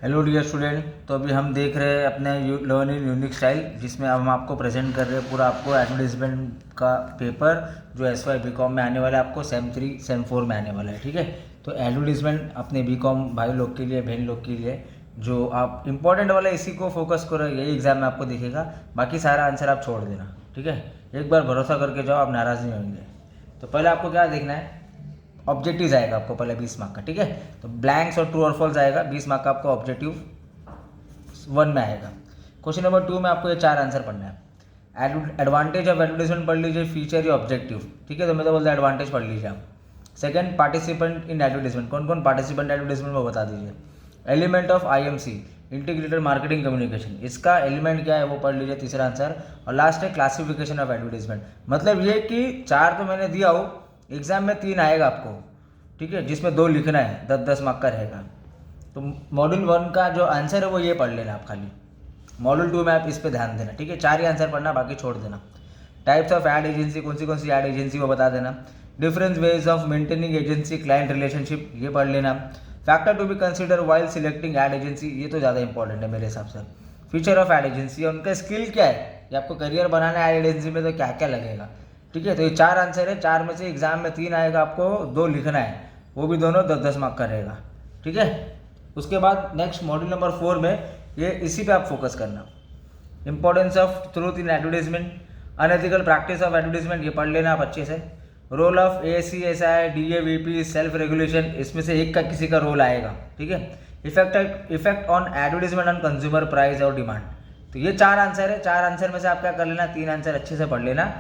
Hello dear student, तो अभी हम देख रहे हैं अपने लर्न इन यूनिक स्टाइल, जिसमें अब हम आपको प्रेजेंट कर रहे हैं पूरा आपको एडवर्टीजमेंट का पेपर जो एसवाई बीकॉम में आने वाला है, आपको सेम 3 सेम 4 में आने वाला है। ठीक है, तो एडवर्टीजमेंट अपने बीकॉम भाई लोग के लिए, बहन लोग के लिए जो आप इंपॉर्टेंट वाला इसी को फोकस करो, यही एग्जाम में आपको दिखेगा। बाकी सारा आंसर आप छोड़ देना। ठीक है, एक बार भरोसा करके जाओ, आप नाराज़ नहीं होंगे। तो पहले आपको क्या देखना है, ऑब्जेक्टिव आएगा आपको पहले 20 मार्क का। ठीक है, तो ब्लैंक्स और ट्रू और फॉल्स आएगा। 20 मार्क का आपको ऑब्जेक्टिव 1 में आएगा। क्वेश्चन नंबर 2 में आपको ये 4 आंसर पढ़ना है। एडवांटेज ऑफ एडवर्टीजमेंट पढ़ लीजिए, फीचर या ऑब्जेक्टिव। ठीक है, तो मैं तो बोलता हूँ एडवांटेज पढ़ लीजिए आप। सेकंड, पार्टिसिपेंट इन एडवर्टीजमेंट, कौन कौन पार्टिसिपेंट एडवर्टीजमेंट वो बता दीजिए। Element of IMC, integrated marketing communication, इसका एलिमेंट क्या है वो पढ़ लीजिए, तीसरा आंसर। और लास्ट है क्लासिफिकेशन ऑफ एडवर्टीजमेंट। मतलब ये कि 4 तो मैंने दिया हो, एग्जाम में 3 आएगा आपको। ठीक है, जिसमें 2 लिखना है, 10-10 मार्क का रहेगा। तो मॉड्यूल 1 का जो आंसर है वो ये पढ़ लेना आप खाली। मॉड्यूल 2 में आप इस पर ध्यान देना। ठीक है, 4 ही आंसर पढ़ना, बाकी छोड़ देना। टाइप्स ऑफ एड एजेंसी, कौन सी एड एजेंसी वो बता देना। Different ways of maintaining agency client relationship, ये पढ़ लेना। Factor to be consider while selecting ad agency, ये तो ज़्यादा इंपॉर्टेंट है मेरे हिसाब से। फीचर ऑफ एड एजेंसी, उनका स्किल क्या है, ये आपको करियर बनाना है एड एजेंसी में तो क्या क्या लगेगा। ठीक है, तो ये 4 आंसर है। 4 में से एग्जाम में 3 आएगा, आपको 2 लिखना है, वो भी दोनों 10-10 मार्क का रहेगा। ठीक है, उसके बाद नेक्स्ट मॉड्यूल नंबर 4 में ये इसी पे आप फोकस करना। Importance of truth in advertisement, unethical practice of advertisement, ये पढ़ लेना आप अच्छे से। Role of ASC SI DA VP self regulation, इसमें से एक का किसी का रोल आएगा। ठीक है, effect on advertisement on consumer price और डिमांड। तो ये 4 आंसर है। 4 आंसर में से आप क्या कर लेना, 3 आंसर अच्छे से पढ़ लेना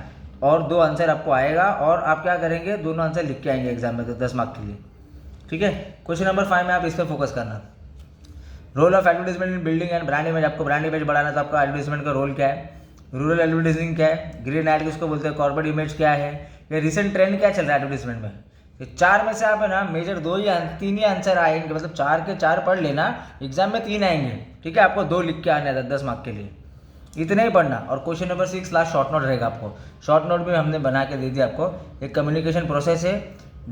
और 2 आंसर आपको आएगा। और आप क्या करेंगे, दोनों आंसर लिख के आएंगे एग्जाम में, तो 10 मार्क के लिए। ठीक है, क्वेश्चन नंबर 5 में आप इस पर फोकस करना। Role of advertisement in building and brand image, आपको ब्रांड इमेज बढ़ाना था, आपका एडवर्टीजमेंट का रोल क्या है। रूरल एडवर्टाइजिंग क्या है, ग्रीन एड किसको बोलते हैं, कॉर्पोरेट इमेज क्या है, ये रिसेंट ट्रेंड क्या चल रहा है एडवर्टीजमेंट में। ये 4 में से आप है ना मेजर 3 ही आंसर आएंगे, मतलब 4 के 4 पढ़ लेना, एग्जाम में 3 आएंगे। ठीक है, आपको 2 लिख के आने 10 मार्क के लिए, इतना ही पढ़ना। और question number 6 last short note रहेगा आपको। शॉर्ट नोट भी हमने बना के दे दिया आपको। एक कम्युनिकेशन प्रोसेस है,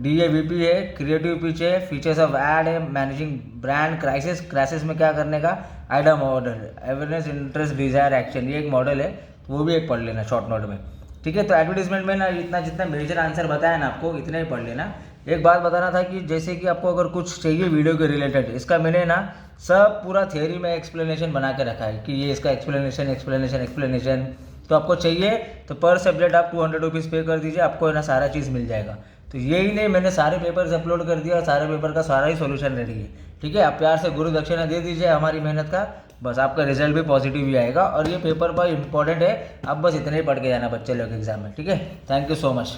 DA VP है, क्रिएटिव पिच है, फीचर्स ऑफ एड है, मैनेजिंग ब्रांड क्राइसिस में क्या करने का, AIDA model, awareness interest desire action, ये एक मॉडल है, वो भी एक पढ़ लेना शॉर्ट नोट में। ठीक है, तो एडवर्टीजमेंट में ना इतना जितना मेजर आंसर बताया ना आपको, इतना ही पढ़ लेना। एक बात बताना था कि जैसे कि आपको अगर कुछ चाहिए वीडियो के रिलेटेड, इसका मैंने ना सब पूरा थियरी में एक्सप्लेनेशन बना के रखा है कि ये इसका एक्सप्लेनेशन तो आपको चाहिए तो पर सब्जेक्ट आप 200 रुपीज़ पे कर दीजिए, आपको ना सारा चीज़ मिल जाएगा। तो यही नहीं, मैंने सारे पेपर्स अपलोड कर दिया और सारे पेपर का सारा ही सॉल्यूशन रेडी है। ठीक है, आप प्यार से गुरु दक्षिणा दे दीजिए हमारी मेहनत का, बस आपका रिजल्ट भी पॉजिटिव ही आएगा। और ये पेपर पर इंपॉर्टेंट है, आप बस इतने ही पढ़ के जाना बच्चे लोग एग्जाम में। ठीक है, थैंक यू सो मच।